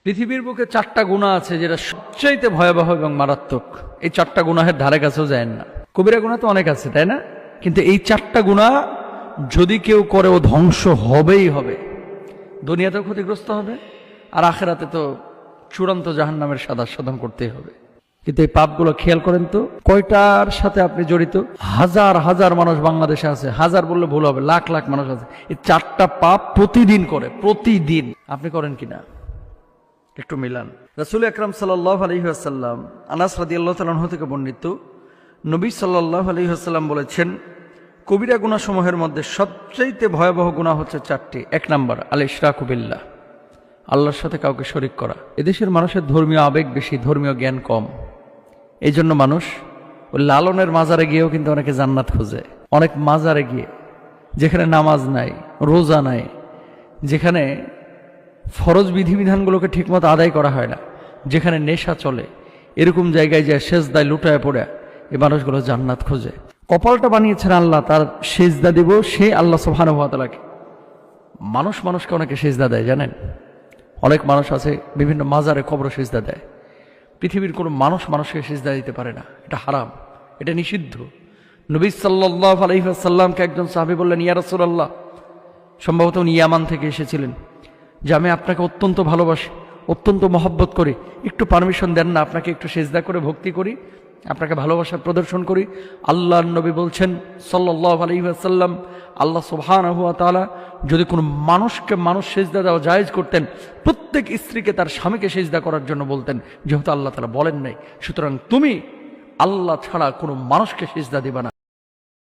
পৃথিবীর বুকে 4টা গুনাহ আছে যেটা সবচাইতে ভয়াবহ এবং মারাত্মক। এই 4টা গুনাহের ধারে কাছেও যায় না। কবিরা গুনাহ তো অনেক আছে, তাই না? কিন্তু এই 4টা গুনাহ যদি কেউ করে ও ধ্বংস হবেই হবে। দুনিয়াতেও ক্ষতিগ্রস্ত হবে, আর আখেরাতে তো চূড়ান্ত জাহান্নামের সাধন করতেই হবে। কিন্তু এই পাপগুলো খেয়াল করেন তো, কয়টার সাথে আপনি জড়িত? হাজার হাজার মানুষ বাংলাদেশে আছে, হাজার বললে ভুল হবে, লাখ লাখ মানুষ আছে। এই 4টা পাপ প্রতিদিন করে, প্রতিদিন। আপনি করেন কিনা একটু মিলান। রাসূল আকরাম সাল্লাল্লাহু আলাইহি ওয়াসাল্লাম, আনাস রাদিয়াল্লাহু তাআলা আনহু থেকে বর্ণিত, নবী সাল্লাল্লাহু আলাইহি ওয়াসাল্লাম বলেছেন, কবিরা গুনাহ সমূহের মধ্যে সবচেয়ে ভয়াবহ গুনাহ হচ্ছে 4টি। 1 নাম্বার আল ইশরাকু বিল্লাহ, আল্লাহর সাথে কাউকে শরীক করা। এদেশের মানুষের ধর্মীয় আবেগ বেশি, ধর্মীয় জ্ঞান কম। এই জন্য মানুষ ওই লালনের মাজারে গিয়েও কিন্তু অনেকে জান্নাত খোঁজে। অনেক মাজারে গিয়ে, যেখানে নামাজ নাই, রোজা নাই, যেখানে ফরজ বিধিবিধানগুলোকে ঠিকমতো আদায় করা হয় না, যেখানে নেশা চলে, এরকম জায়গায় যায় সেজদায় লুটায় পড়ে এই মানুষগুলো জান্নাত খোঁজে। কপালটা বানিয়েছেন আল্লাহ, তার সেজদা দিব সে আল্লাহ সুবহানাহু ওয়া তাআলাকে। মানুষকে অনেকে সেজদা দেয় জানেন? অনেক মানুষ আছে বিভিন্ন মাজারে কবর সেজদা দেয়। পৃথিবীর কোনো মানুষকে সেজদা দিতে পারে না, এটা হারাম, এটা নিষিদ্ধ। নবী সাল্লাল্লাহু আলাইহি ওয়াসাল্লামকে একজন সাহাবী বললেন, ইয়া রাসূলুল্লাহ, সম্ভবত উনি ইয়ামান থেকে এসেছিলেন, যে আমি আপনাকে অত্যন্ত ভালোবাসি, অত্যন্ত মহব্বত করি, একটু পারমিশন দেন না, আপনাকে একটু সেজদা করে ভক্তি করি, আপনাকে ভালোবাসা প্রদর্শন করি। আল্লাহর নবী বলছেন সাল্লাল্লাহু আলাইহি ওয়াসাল্লাম, আল্লাহ সুবহানাহু ওয়া তাআলা যদি কোনো মানুষকে সেজদা দেওয়া জায়েজ করতেন, প্রত্যেক স্ত্রীকে তার স্বামীকে সেজদা করার জন্য বলতেন, যেহেতু আল্লাহ তাআলা বলেন নাই। সুতরাং তুমি আল্লাহ ছাড়া কোনো মানুষকে সেজদা দিবা না।